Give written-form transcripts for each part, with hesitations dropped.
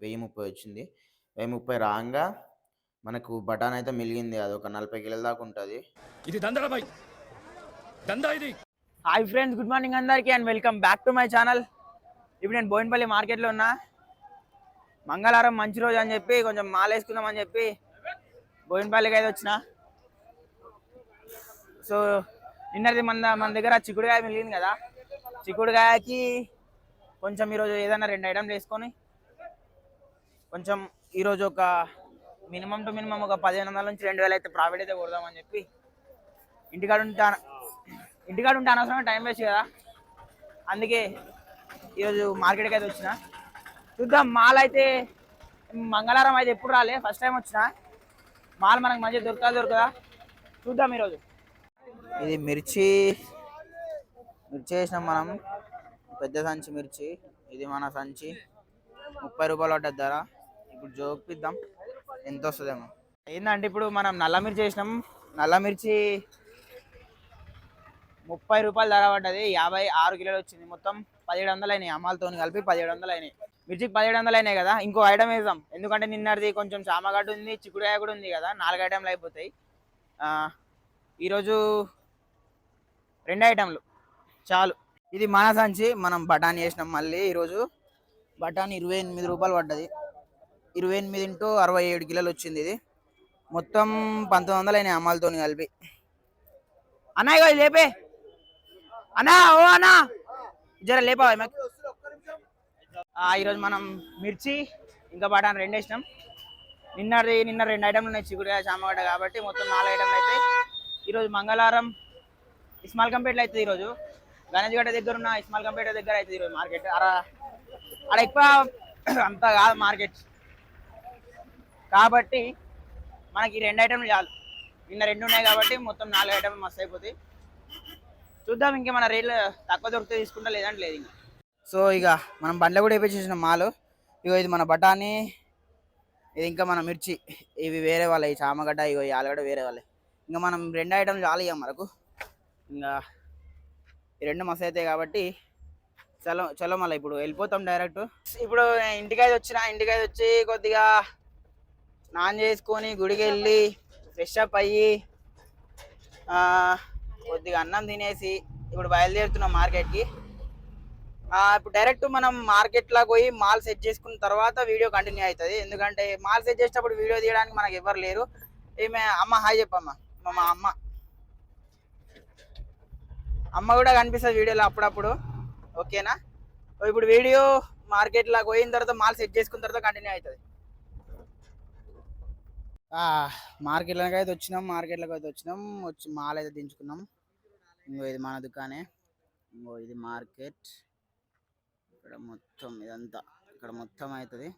1030 వచ్చింది. 1030 రాంగా మనకు బటాన్ అయితే మిలిగింది. అది ఒక 40 కిలోల దాకా ఉంటుంది. ఇది దందా బాయ్, దందా ఇది. హాయ్ ఫ్రెండ్స్, గుడ్ మార్నింగ్ అందరికీ and welcome back to my channel. ఇప్పుడు నేను బోయినపల్లి మార్కెట్లో ఉన్నా. మంగళవారం మంచి రోజు అని చెప్పి కొంచెం మాల వేసుకుందాం అని చెప్పి బోయినపల్లికి అయితే వచ్చిన. సో నిన్నది మన దగ్గర చిక్కుడుకాయ మిగిలింది కదా, చిక్కుడుకాయకి కొంచెం ఈరోజు ఏదైనా 2 ఐటమ్లు వేసుకొని కొంచెం ఈరోజు ఒక మినిమం టు మినిమం ఒక 1500 నుంచి 2000 అయితే ప్రాఫిట్ అయితే కొడదామని చెప్పి ఇంటికాడ ఉంటే అనవసరంగా టైం వేస్ట్ కదా, అందుకే ఈరోజు మార్కెట్కి అయితే వచ్చిన. చూద్దాం, మాల్ అయితే మంగళవారం అయితే ఎప్పుడు రాలే, ఫస్ట్ టైం వచ్చిన. మాల్ మనకు మంచిగా దొరకదా చూద్దాం ఈరోజు. ఇది మిర్చి వేసినాం మనం, పెద్ద సంచి మిర్చి. ఇది మన సంచి 30 రూపాయలు పడ్డది ధర. ఇప్పుడు జోపిద్దాం ఎంత వస్తుందేమో. ఏంటంటే ఇప్పుడు మనం నల్ల మిర్చి వేసినాం. నల్ల మిర్చి 30 రూపాయలు ధర పడ్డది. 56 కిలోలు వచ్చింది. మొత్తం 1700 అయినాయి, అమ్మాలతో కలిపి 1700 అయినాయి. మిర్చికి 1700 అయినాయి కదా. ఇంకో ఐటమ్ వేద్దాం, ఎందుకంటే నిన్నటిది కొంచెం చామగడ్డ ఉంది, చిక్కుడుకాయ కూడా ఉంది కదా. 4 ఐటమ్లు అయిపోతాయి. ఈరోజు 2 ఐటమ్లు చాలు. ఇది మన సంచి, మనం బఠానీ వేసినాం. మళ్ళీ ఈరోజు బఠానీ 28 రూపాయలు పడ్డది. 28 ఇంటూ 67 కిలోలు వచ్చింది. ఇది మొత్తం 1900 అయినాయి అమ్మాలతో కలిపి. అన్నా ఇగో లేపే అన్నా, ఓ అన్నా జర లేపా. ఈరోజు మనం మిర్చి ఇంకా బఠానీ 2 వేసినాం. నిన్న 2 ఐటమ్లు ఉన్నాయి, చిక్కుడుకాయ చామగడ్డ కాబట్టి మొత్తం 4 ఐటమ్లు అయితే. ఈరోజు మంగళవారం ఇస్మాల్ కంపేట్లో అవుతుంది. ఈరోజు గణేష్గడ్డ దగ్గర ఉన్న ఇస్మాల్ కంపేట దగ్గర అవుతుంది ఈరోజు మార్కెట్. అక్కడ ఎక్కువ అంత కాదు మార్కెట్ కాబట్టి మనకి 2 ఐటమ్లు చాలు. నిన్న 2 ఉన్నాయి కాబట్టి మొత్తం 4 ఐటమ్లు మస్తు అయిపోతాయి. చూద్దాం, ఇంకేమైనా రేట్లు తక్కువ దొరికితే తీసుకుంటా, లేదంటే లేదు ఇంకా. సో ఇక మనం బండ్లు కూడా వేపించేసిన మాలు. ఇగో ఇది మన బఠానీ, ఇది ఇంకా మన మిర్చి, ఇవి వేరే వాళ్ళే. ఈ చామగడ్డ ఇగో ఈ ఆలుగడ్డ వేరే వాళ్ళే. ఇంకా మనం 2 ఐటమ్లు చాలు ఇక మనకు. ఇంకా ఈ 2 మస్తు అవుతాయి కాబట్టి చలో మళ్ళీ ఇప్పుడు వెళ్ళిపోతాం డైరెక్ట్. ఇప్పుడు ఇంటికైతే వచ్చి కొద్దిగా స్నానం చేసుకొని గుడికి వెళ్ళి ఫ్రెష్ అప్ అయ్యి కొద్దిగా అన్నం తినేసి ఇప్పుడు బయలుదేరుతున్నాం మార్కెట్కి. ఇప్పుడు డైరెక్ట్ మనం మార్కెట్లోకి పోయి మాల్ సెట్ చేసుకున్న తర్వాత వీడియో కంటిన్యూ అవుతుంది. ఎందుకంటే మాల్ సెట్ చేసేటప్పుడు వీడియో తీయడానికి మనకు ఎవరు లేరు. ఈమె అమ్మ హాయ్ చెప్పమ్మా. మా అమ్మ కూడా కనిపిస్తుంది వీడియోలో అప్పుడప్పుడు, ఓకేనా? ఇప్పుడు వీడియో మార్కెట్లోకి పోయిన తర్వాత మాల్ సెట్ చేసుకున్న తర్వాత కంటిన్యూ అవుతుంది. మార్కెట్లోకి అయితే వచ్చినాం. వచ్చి మాల్ అయితే దించుకున్నాం. ఇంకో ఇది మన దుకాణే. ఇంకో ఇది మార్కెట్. ఇక్కడ మొత్తం ఇదంతా ఇక్కడ మొత్తం అవుతుంది.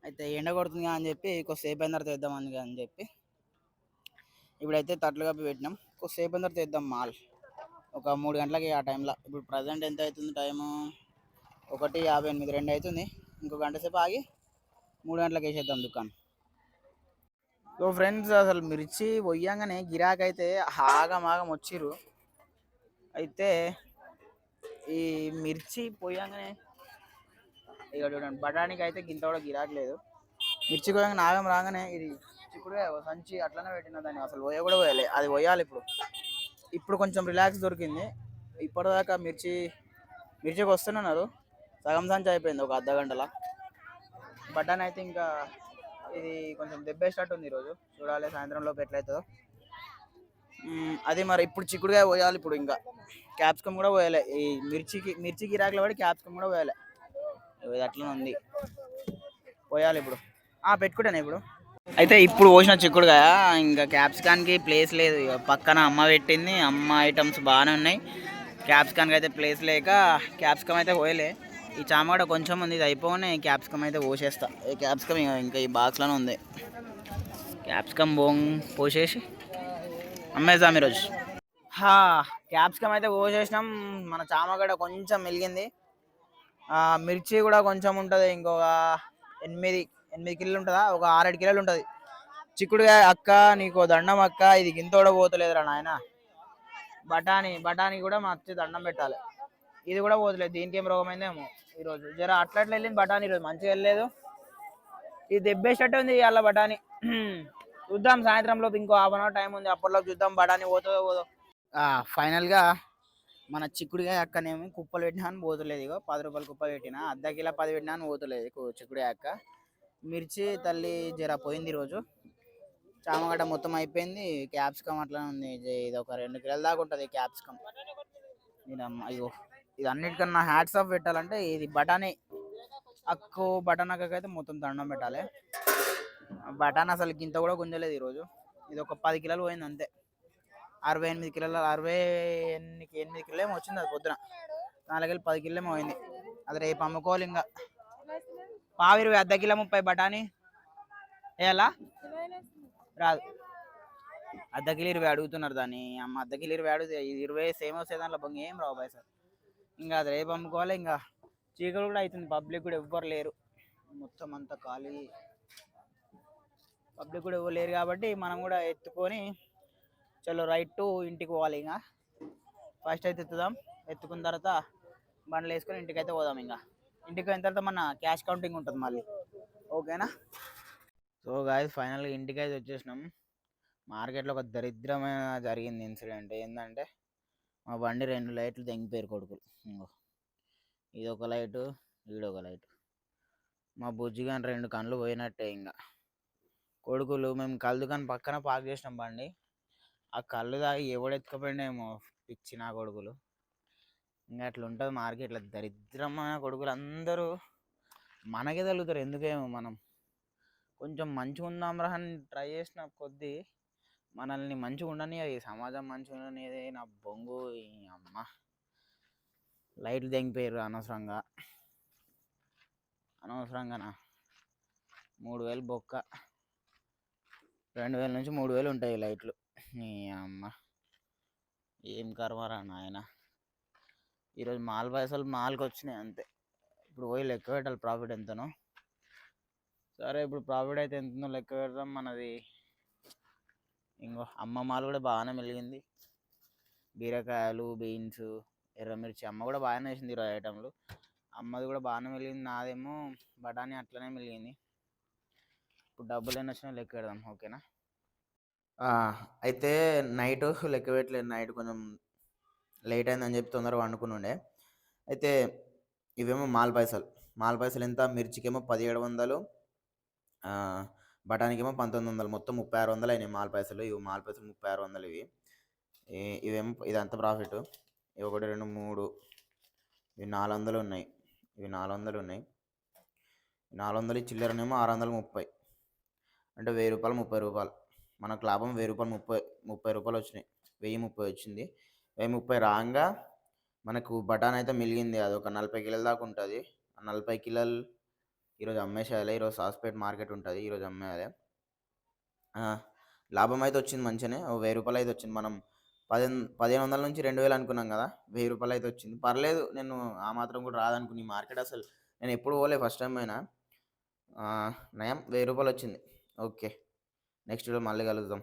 అయితే ఎండ కొడుతుంది అని చెప్పి కొద్దిసేపు అయిన తర్వాత తెద్దామని అని చెప్పి ఇప్పుడైతే తట్లు కప్పి పెట్టినాం. కొద్దిసేపు అయిన తర్వాత తెద్దాం మాల్. ఒక 3 గంటలకి ఆ టైంలో. ఇప్పుడు ప్రజెంట్ ఎంత అవుతుంది టైము? 1:58, 2 అవుతుంది. ఇంకో గంట సేపు ఆగి 3 గంటలకు వేసేద్దాం దుకాణం. సో ఫ్రెండ్స్, అసలు మిర్చి పోయంగానే గిరాకైతే ఆగం వచ్చిర్రు. అయితే ఈ మిర్చి పోయంగానే ఇక చూడండి, బఠానీకి అయితే గింత కూడా గిరాకీ లేదు. మిర్చి పోయంగానే ఆగం రాగానే ఇది చిక్కుడుగా సంచి అట్లనే పెట్టిన దాన్ని అసలు కూడా పోయాలి. అది పోయాలి. ఇప్పుడు కొంచెం రిలాక్స్ దొరికింది. ఇప్పటిదాకా మిర్చికి వస్తున్నారు. సగం సంచి అయిపోయింది ఒక అర్ధ గంటల. బఠానీ అయితే ఇంకా ఇది కొంచెం దెబ్బేసినట్టు ఉంది ఈరోజు. చూడాలి సాయంత్రం లోపు ఎట్లయితుందో. అది మరి ఇప్పుడు చిక్కుడుగా పోయాలి. ఇప్పుడు ఇంకా క్యాప్సికమ్ కూడా పోయాలి. ఈ మిర్చి గిరాకులు పడి క్యాప్సికమ్ కూడా పోయాలి. ఇది అట్లనే ఉంది, పోయాలి ఇప్పుడు. పెట్టుకుంటాను ఇప్పుడు. అయితే ఇప్పుడు పోసిన చిక్కుడుగా ఇంకా క్యాప్సికాన్కి ప్లేస్ లేదు. ఇక పక్కన అమ్మ పెట్టింది. అమ్మ ఐటమ్స్ బాగానే ఉన్నాయి. క్యాప్సికాన్కి అయితే ప్లేస్ లేక క్యాప్సికమ్ అయితే పోయలే. ఈ చామగడ్డ కొంచెం ఉంది, ఇది అయిపోగానే క్యాప్సికమ్ అయితే పోసేస్తా. ఈ క్యాప్సికమ్ ఇంకా ఈ బాక్స్లోనే ఉంది. క్యాప్సికమ్ పోసేసి అమ్మేద్దాం ఈరోజు. క్యాప్సికమ్ అయితే పోసేసినాం. మన చామగడ్డ కొంచెం మిలిగింది. మిర్చి కూడా కొంచెం ఉంటుంది. ఇంకొక 8 కిలోలు ఉంటుందా, ఒక 6-7 కిలోలు ఉంటుంది. చిక్కుడుగా అక్క నీకు దండం అక్క, ఇది గింత కూడా పోతలేదురా నాయన. బఠానీ కూడా మంచి దండం పెట్టాలి. ఇది కూడా పోతలేదు, దీనికి ఏం రోగమైందేమో. ఈరోజు జర అట్లా అట్లా వెళ్ళింది బఠానీ, ఈరోజు మంచిగా వెళ్ళలేదు. ఇది దెబ్బేసేటట్టు ఉంది ఇవాళ బఠానీ. చూద్దాం సాయంత్రం లోపు, ఇంకో హాఫ్ అన్ అవర్ టైం ఉంది, అప్పటిలోపు చూద్దాం బఠానీ పోతుందో పోదో. ఫైనల్గా మన చిక్కుడుగా అక్కనేమి కుప్పలు పెట్టినా అని పోతలేదు. ఇగో 10 రూపాయలు కుప్ప పెట్టిన, అర్ధ కిలో 10 పెట్టినా అని పోతలేదు చిక్కుడుగా అక్క. మిర్చి తల్లి జర పోయింది ఈరోజు. చామగడ్డ మొత్తం అయిపోయింది, క్యాప్సికమ్ అట్లా ఉంది. ఇది ఒక 2 కిలోల దాకా ఉంటుంది క్యాప్సికమ్. అయ్యో ఇది అన్నిటికన్నా హ్యాట్స్ ఆఫ్ పెట్టాలంటే ఇది బఠానీ అక్కు. బఠానీ అక్కకైతే మొత్తం దండం పెట్టాలి. బఠానీ అసలు గింత కూడా గుంజలేదు ఈరోజు. ఇది ఒక 10 కిలోలు పోయింది అంతే. 68 కిలోల 68 కిలో ఏమో వచ్చింది అది పొద్దున. 4 10 కిలో ఏమో పోయింది. అది రేపు అమ్ముకోవాలి. ఇంకా పావు 20, అర్ధ కిలో 30 బఠానీ వేయాలా రాదు. అర్ధ కిలో 20 అడుగుతున్నారు దాన్ని. అమ్మ అర్ధ కిలో 20 అడుగుతుంది, 20 సేమ్ వస్తే దాంట్లో బొంగ ఏం రావు బాయ్ సార్. ఇంకా అది రేపు అమ్ముకోవాలి. ఇంకా చీకలు కూడా అవుతుంది, పబ్లిక్ కూడా ఎవ్వరు లేరు, మొత్తం అంతా ఖాళీ. పబ్లిక్ కూడా ఎవరు లేరు కాబట్టి మనం కూడా ఎత్తుకొని చలో రైట్ టు ఇంటికి పోవాలి. ఇంకా ఫస్ట్ అయితే ఎత్తుకున్న తర్వాత బండ్లు వేసుకొని ఇంటికి అయితే పోదాం. ఇంకా ఇంటికి పోయిన తర్వాత మన క్యాష్ కౌంటింగ్ ఉంటుంది మళ్ళీ, ఓకేనా. సో గాయస్ ఫైనల్గా ఇంటికి అయితే వచ్చేసినాం. మార్కెట్లో ఒక దరిద్రమైన జరిగింది ఇన్సిడెంట్. ఏంటంటే మా బండి 2 లైట్లు తెంగిపోయారు కొడుకులు. ఇంకో ఇది ఒక లైటు, ఈడొక లైటు. మా బుజ్జిగాని 2 కళ్ళు పోయినట్టే. ఇంకా కొడుకులు మేము కళ్ళు దుకాణం పక్కన పార్క్ చేసినాం బండి. ఆ కళ్ళు తాగి ఎవడెత్తుకపోయినేమో పిచ్చి నా కొడుకులు. ఇంకా అట్లా ఉంటుంది మార్కెట్లో, దరిద్రమైన కొడుకులు అందరూ మనకే తగులుతారు. ఎందుకేమో మనం కొంచెం మంచిగా ఉందాం రా అని ట్రై చేసిన కొద్దీ మనల్ని మంచిగా ఉండని, అది సమాజం మంచిగా ఉండనిది. నా బొంగు ఈ అమ్మ లైట్లు తెంగిపోయారు అనవసరంగానా. 3000 బొక్క, 2000 నుంచి 3000 ఉంటాయి లైట్లు. ఈ అమ్మ ఏం కర్మరా నాయన. ఈరోజు మాల్ పైసలు మాల్కి వచ్చినాయి అంతే. ఇప్పుడు పోయి లెక్క పెట్టాలి ప్రాఫిట్ ఎంతనో. సరే ఇప్పుడు ప్రాఫిట్ అయితే ఎంతనో లెక్క పెడదాం. మనది ఇంకో అమ్మ మాల్ కూడా బాగానే మెలిగింది. బీరకాయలు, బీన్స్, ఎర్రమిర్చి అమ్మ కూడా బాగానే వేసింది 20 ఐటెంలు. అమ్మది కూడా బాగానే మెలిగింది. నాదేమో బఠానీ అట్లనే మెలిగింది. ఇప్పుడు డబ్బులు ఎన్ని వచ్చినా లెక్క పెడదాం, ఓకేనా. అయితే నైట్ లెక్క పెట్టలేదు. నైట్ కొంచెం లేట్ అయిందని చెప్పి తొందరగా వండుకుని ఉండే. అయితే ఇవేమో మాల్ పైసలు ఎంత? మిర్చికేమో 1700, బఠానీకేమో 1900, మొత్తం 3600 అయినాయి మాల్ పైసలు. ఇవి మాల్ పైసలు 3600 ఇవి. ఇవేమో ఇదంతా ప్రాఫిట్. ఇవి 1 2 3 ఇవి 400 ఉన్నాయి. ఇవి 400 ఉన్నాయి. 400 చిల్లరనేమో 630, అంటే 1000 రూపాయలు 30 రూపాయలు. మనకు లాభం 1000 రూపాయలు 30 రూపాయలు వచ్చినాయి. 1030 వచ్చింది. 1030 రాగా మనకు బఠానీ అయితే మిలిగింది. అది ఒక 40 కిలోల దాకా ఉంటుంది. ఆ 40 కిలోలు ఈరోజు అమ్మేసేయాలి. ఈరోజు సాస్పేట్ మార్కెట్ ఉంటుంది, ఈరోజు అమ్మేయాలి. లాభం అయితే వచ్చింది మంచిగానే. 1000 రూపాయలు అయితే వచ్చింది. మనం 1500 నుంచి 2000 అనుకున్నాం కదా, 1000 రూపాయలు అయితే వచ్చింది. పర్లేదు, నేను ఆ మాత్రం కూడా రాదనుకుని. మార్కెట్ అసలు నేను ఎప్పుడు పోలే, ఫస్ట్ టైం అయినా నయం 1000 రూపాయలు వచ్చింది. ఓకే, నెక్స్ట్ వీడియో మళ్ళీ కలుద్దాం.